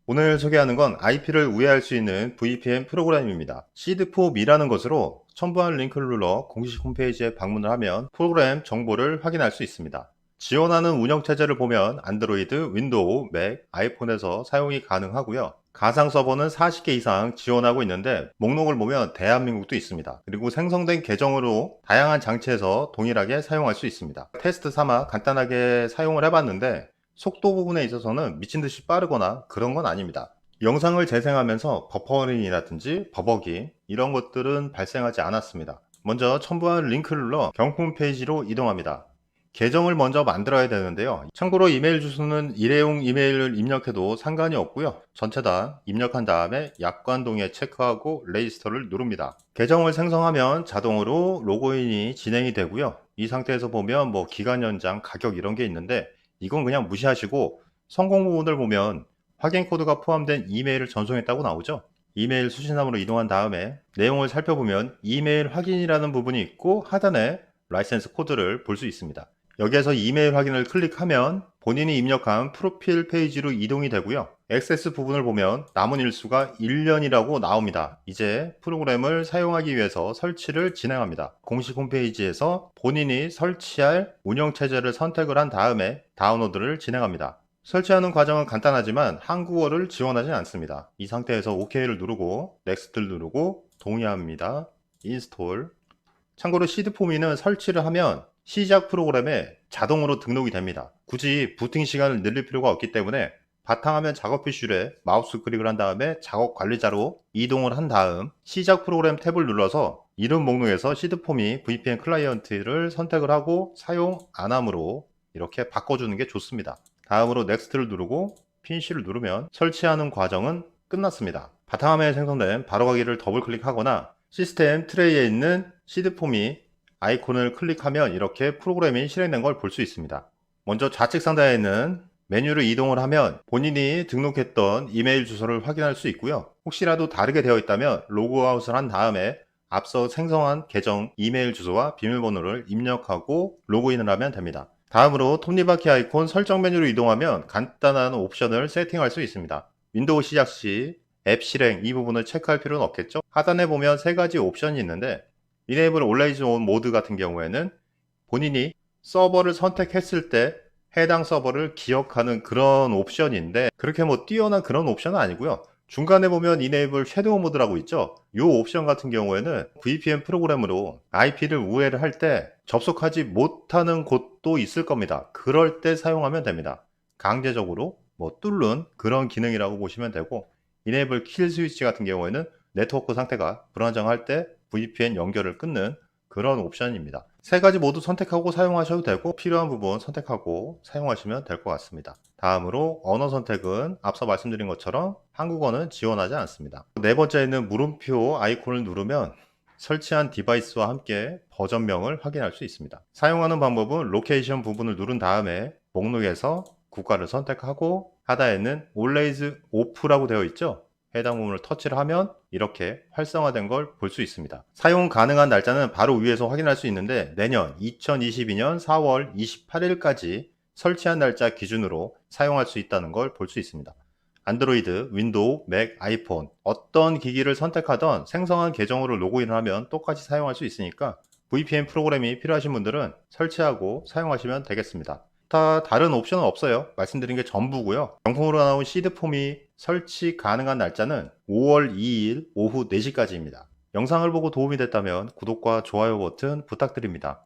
오늘 소개하는 건 IP를 우회할 수 있는 VPN 프로그램입니다. 시드4Me라는 것으로 첨부한 링크를 눌러 공식 홈페이지에 방문을 하면 프로그램 정보를 확인할 수 있습니다. 지원하는 운영체제를 보면 안드로이드, 윈도우, 맥, 아이폰에서 사용이 가능하고요. 가상 서버는 40개 이상 지원하고 있는데 목록을 보면 대한민국도 있습니다. 그리고 생성된 계정으로 다양한 장치에서 동일하게 사용할 수 있습니다. 테스트 삼아 간단하게 사용을 해봤는데 속도 부분에 있어서는 미친듯이 빠르거나 그런 건 아닙니다. 영상을 재생하면서 버퍼링이라든지 버벅이 이런 것들은 발생하지 않았습니다. 먼저 첨부한 링크를 눌러 경품 페이지로 이동합니다. 계정을 먼저 만들어야 되는데요. 참고로 이메일 주소는 일회용 이메일을 입력해도 상관이 없고요. 전체 다 입력한 다음에 약관 동의에 체크하고 레지스터를 누릅니다. 계정을 생성하면 자동으로 로그인이 진행이 되고요. 이 상태에서 보면 기간 연장, 가격 이런 게 있는데 이건 그냥 무시하시고 성공 부분을 보면 확인 코드가 포함된 이메일을 전송했다고 나오죠. 이메일 수신함으로 이동한 다음에 내용을 살펴보면 이메일 확인이라는 부분이 있고 하단에 라이센스 코드를 볼 수 있습니다. 여기에서 이메일 확인을 클릭하면 본인이 입력한 프로필 페이지로 이동이 되고요. 액세스 부분을 보면 남은 일수가 1년이라고 나옵니다. 이제 프로그램을 사용하기 위해서 설치를 진행합니다. 공식 홈페이지에서 본인이 설치할 운영체제를 선택을 한 다음에 다운로드를 진행합니다. 설치하는 과정은 간단하지만 한국어를 지원하지 않습니다. 이 상태에서 OK를 누르고 넥스트를 누르고 동의합니다. 인스톨. 참고로 시드포미는 설치를 하면 시작 프로그램에 자동으로 등록이 됩니다. 굳이 부팅 시간을 늘릴 필요가 없기 때문에 바탕화면 작업 표시에 마우스 클릭을 한 다음에 작업 관리자로 이동을 한 다음 시작 프로그램 탭을 눌러서 이름 목록에서 시드포미 VPN 클라이언트를 선택을 하고 사용 안 함으로 이렇게 바꿔주는 게 좋습니다. 다음으로 넥스트를 누르고 피니쉬를 누르면 설치하는 과정은 끝났습니다. 바탕화면에 생성된 바로가기를 더블 클릭하거나 시스템 트레이에 있는 시드포미 아이콘을 클릭하면 이렇게 프로그램이 실행된 걸 볼 수 있습니다. 먼저 좌측 상단에 있는 메뉴를 이동을 하면 본인이 등록했던 이메일 주소를 확인할 수 있고요. 혹시라도 다르게 되어 있다면 로그아웃을 한 다음에 앞서 생성한 계정 이메일 주소와 비밀번호를 입력하고 로그인을 하면 됩니다. 다음으로 톱니바퀴 아이콘 설정 메뉴로 이동하면 간단한 옵션을 세팅할 수 있습니다. 윈도우 시작 시 앱 실행 이 부분을 체크할 필요는 없겠죠. 하단에 보면 세 가지 옵션이 있는데 Enable Always On 모드 같은 경우에는 본인이 서버를 선택했을 때 해당 서버를 기억하는 그런 옵션인데 그렇게 뛰어난 그런 옵션은 아니고요. 중간에 보면 Enable Shadow 모드라고 있죠. 이 옵션 같은 경우에는 VPN 프로그램으로 IP를 우회를 할 때 접속하지 못하는 곳도 있을 겁니다. 그럴 때 사용하면 됩니다. 강제적으로 뚫는 그런 기능이라고 보시면 되고 Enable Kill 스위치 같은 경우에는 네트워크 상태가 불안정할 때 VPN 연결을 끊는 그런 옵션입니다. 세 가지 모두 선택하고 사용하셔도 되고 필요한 부분 선택하고 사용하시면 될 것 같습니다. 다음으로 언어 선택은 앞서 말씀드린 것처럼 한국어는 지원하지 않습니다. 네 번째는 물음표 아이콘을 누르면 설치한 디바이스와 함께 버전명을 확인할 수 있습니다. 사용하는 방법은 로케이션 부분을 누른 다음에 목록에서 국가를 선택하고 하단에는 Always Off라고 되어 있죠. 해당 부분을 터치를 하면 이렇게 활성화된 걸 볼 수 있습니다. 사용 가능한 날짜는 바로 위에서 확인할 수 있는데 내년 2022년 4월 28일까지 설치한 날짜 기준으로 사용할 수 있다는 걸 볼 수 있습니다. 안드로이드, 윈도우, 맥, 아이폰 어떤 기기를 선택하던 생성한 계정으로 로그인을 하면 똑같이 사용할 수 있으니까 VPN 프로그램이 필요하신 분들은 설치하고 사용하시면 되겠습니다. 다른 옵션은 없어요. 말씀드린 게 전부고요. 정품으로 나온 시드폼이 설치 가능한 날짜는 5월 2일 오후 4시까지입니다. 영상을 보고 도움이 됐다면 구독과 좋아요 버튼 부탁드립니다.